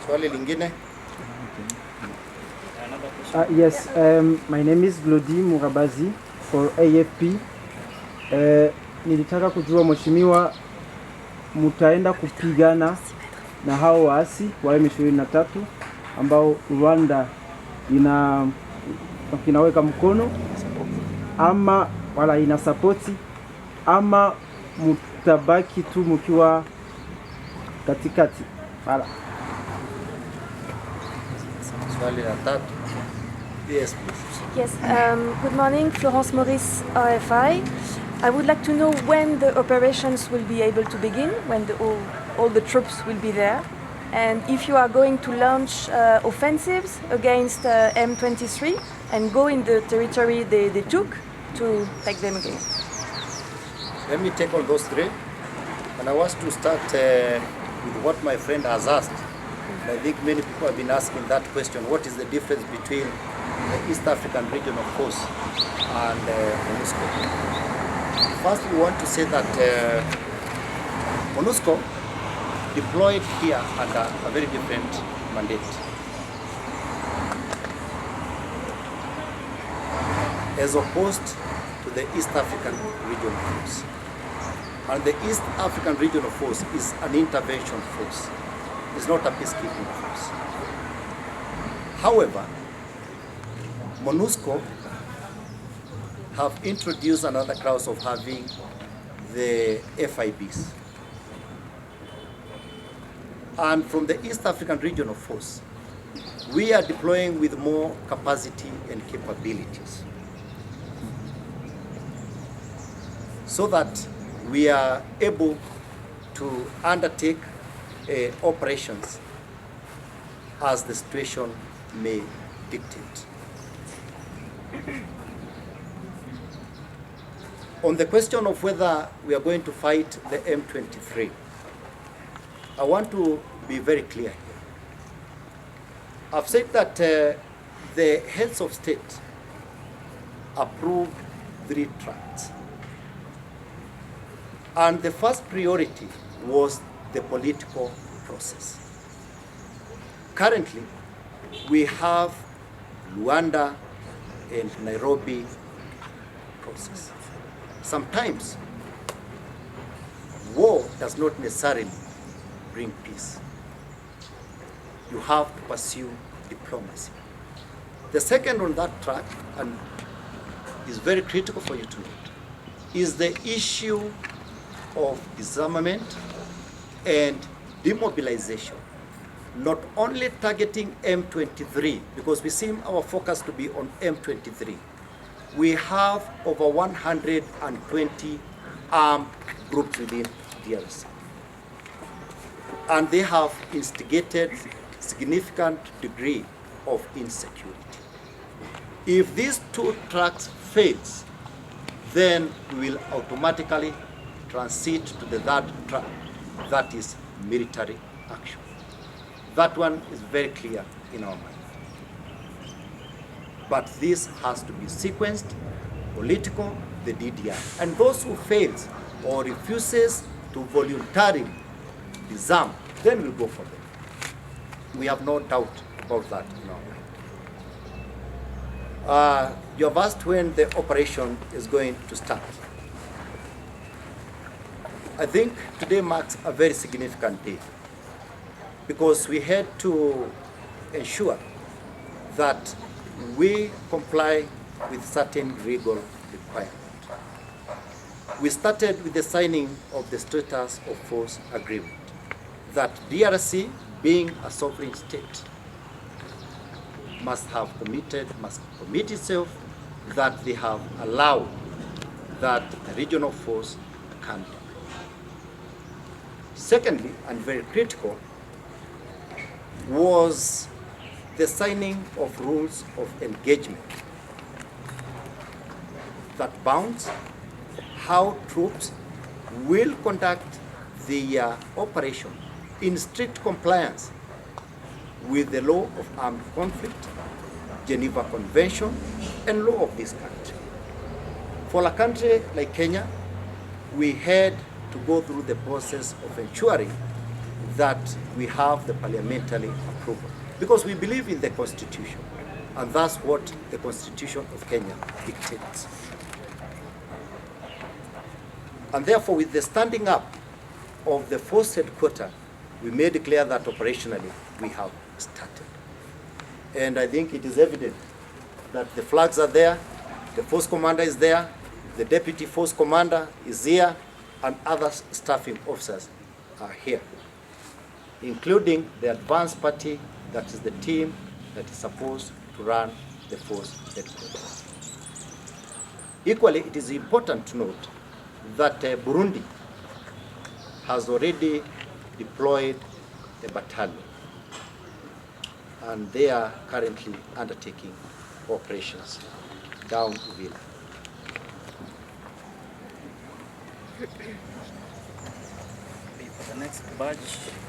Swali lingine? Yes, my name is Glody Murabazi for AFP. Nilitaka kujua mheshimiwa, mutaenda kupigana na hao waasi wa M23 ambao Rwanda inaweka mkono ama wala ina sapoti, ama mutabaki tu mkiwa katikati? Wala swali la tatu. Yes, please. Yes, good morning, Florence Maurice, RFI. I would like to know when the operations will be able to begin, when all the troops will be there, and if you are going to launch offensives against M23 and go in the territory they took to take them again. Let me take all those three. And I want to start with what my friend has asked. I think many people have been asking that question. What is the difference between the East African region of force and MONUSCO? First, we want to say that MONUSCO deployed here under a very different mandate. As opposed to the East African region of force. And the East African region of force is an intervention force. It's not a peacekeeping force. However, MONUSCO have introduced another clause of having the FIBs. And from the East African region of force, we are deploying with more capacity and capabilities, so that we are able to undertake operations as the situation may dictate. On the question of whether we are going to fight the M23, I want to be very clear here. I've said that the heads of state approved 3 tracts. And the first priority was the political process. Currently, we have Luanda and Nairobi process. Sometimes, war does not necessarily bring peace. You have to pursue diplomacy. The second on that track, and is very critical for you to note, is the issue of disarmament and demobilization, not only targeting M23, because we seem our focus to be on M23. We have over 120 armed groups within DRC. And they have instigated significant degree of insecurity. If these 2 tracks fails, then we will automatically transit to the 3rd track, that is military action. That one is very clear in our mind. But this has to be sequenced, political, the DDR. And those who fails or refuses to voluntarily disarm, then we'll go for them. We have no doubt about that in our mind. You have asked when the operation is going to start. I think today marks a very significant day, because we had to ensure that we comply with certain legal requirements. We started with the signing of the Status of Force Agreement, that DRC, being a sovereign state, must commit itself that they have allowed that the regional force can be. Secondly, and very critical, was the signing of rules of engagement that bounds how troops will conduct the operation in strict compliance with the law of armed conflict, Geneva Convention, and law of this country. For a country like Kenya, we had to go through the process of ensuring that we have the parliamentary approval, because we believe in the Constitution, and that's what the Constitution of Kenya dictates. And therefore, with the standing up of the force headquarters, we made clear that operationally we have started. And I think it is evident that the flags are there, the force commander is there, the deputy force commander is here, and other staffing officers are here, including the advance party, that is the team that is supposed to run the force headquarters. Equally, it is important to note that Burundi has already deployed a battalion, and they are currently undertaking operations down Uvira. For the next batch.